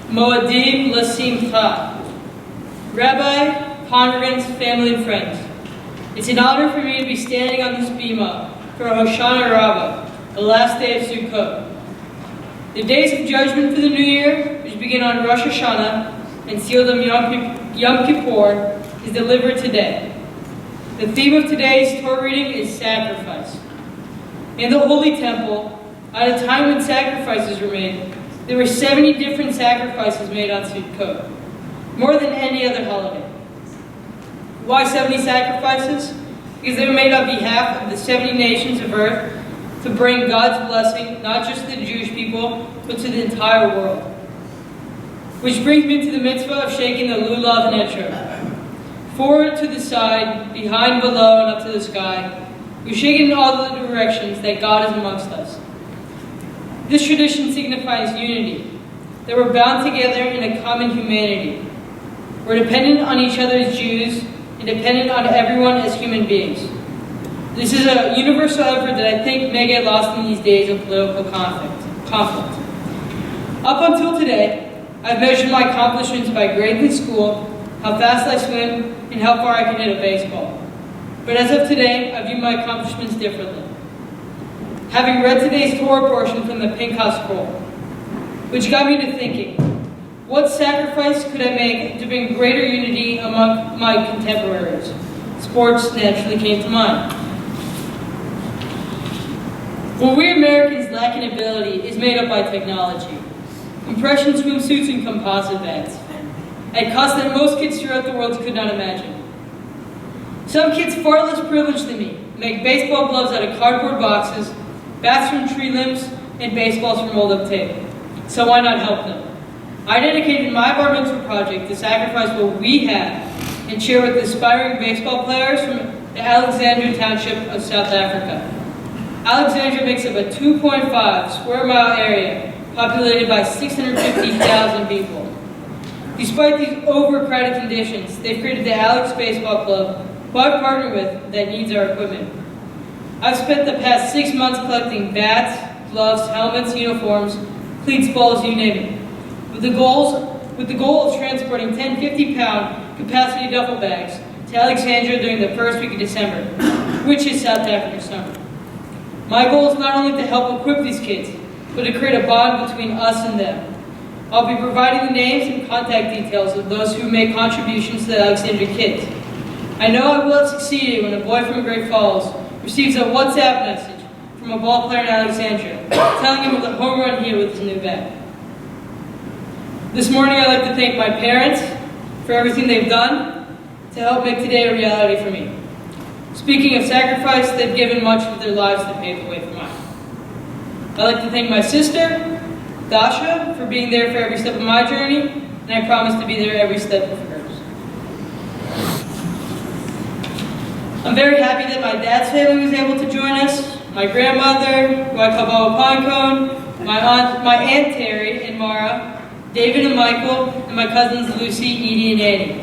Moadim L'Simcha. Rabbi, congregants, family, and friends, it's an honor for me to be standing on this bima for Hoshana Rabbah, the last day of Sukkot. The days of judgment for the new year, which begin on Rosh Hashanah and sealed on Yom Kippur, is delivered today. The theme of today's Torah reading is sacrifice. In the Holy Temple, at a time when sacrifices were made, there were 70 different sacrifices made on Sukkot, more than any other holiday. Why 70 sacrifices? Because they were made on behalf of the 70 nations of earth to bring God's blessing, not just to the Jewish people, but to the entire world. Which brings me to the mitzvah of shaking the lulav and etrog. Forward to the side, behind, below, and up to the sky. We shake it in all the directions that God is amongst us. This tradition signifies unity, that we're bound together in a common humanity. We're dependent on each other as Jews, and dependent on everyone as human beings. This is a universal effort that I think may get lost in these days of political conflict. Up until today, I've measured my accomplishments by grades in school, how fast I swim, and how far I can hit a baseball. But as of today, I view my accomplishments differently. Having read today's Torah portion from the Pinchas scroll, which got me to thinking, what sacrifice could I make to bring greater unity among my contemporaries? Sports naturally came to mind. What we Americans lack in ability is made up by technology. Compression swimsuits and composite bags, at costs that most kids throughout the world could not imagine. Some kids far less privileged than me make baseball gloves out of cardboard boxes, bats from tree limbs, and baseballs from rolled up tape. So why not help them? I dedicated my bar mitzvah project to sacrifice what we have and share with aspiring baseball players from the Alexandria Township of South Africa. Alexandria makes up a 2.5 square mile area populated by 650,000 people. Despite these overcrowded conditions, they've created the Alex Baseball Club, who I've partnered with, that needs our equipment. I've spent the past 6 months collecting bats, gloves, helmets, uniforms, cleats, balls, you name it. With the goal of transporting 10 50-pound capacity duffel bags to Alexandria during the first week of December, which is South Africa's summer. My goal is not only to help equip these kids, but to create a bond between us and them. I'll be providing the names and contact details of those who make contributions to the Alexandria kids. I know I will have succeeded when a boy from Great Falls receives a WhatsApp message from a ball player in Alexandria, telling him of the home run here with his new bat. This morning I'd like to thank my parents for everything they've done to help make today a reality for me. Speaking of sacrifice, they've given much of their lives to pave the way for mine. I'd like to thank my sister, Sasha, for being there for every step of my journey, and I promise to be there every step of hers. I'm very happy that my dad's family was able to join us, my grandmother, who I call Baba Pinecone, my aunt Terry and Mara, David and Michael, and my cousins Lucy, Edie, and Annie.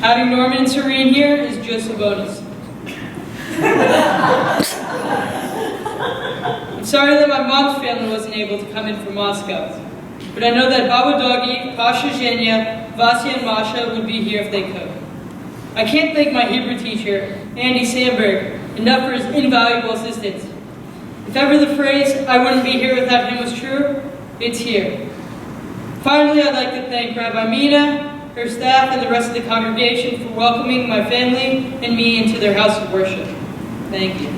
Having Norman and Serene here is just a bonus. I'm sorry that my mom's family wasn't able to come in from Moscow, but I know that Baba Doggy, Pasha Zhenya, Vasya, and Masha would be here if they could. I can't thank my Hebrew teacher, Andy Sandberg, enough for his invaluable assistance. If ever the phrase, "I wouldn't be here without him" was true, it's here. Finally, I'd like to thank Rabbi Mina, her staff, and the rest of the congregation for welcoming my family and me into their house of worship. Thank you.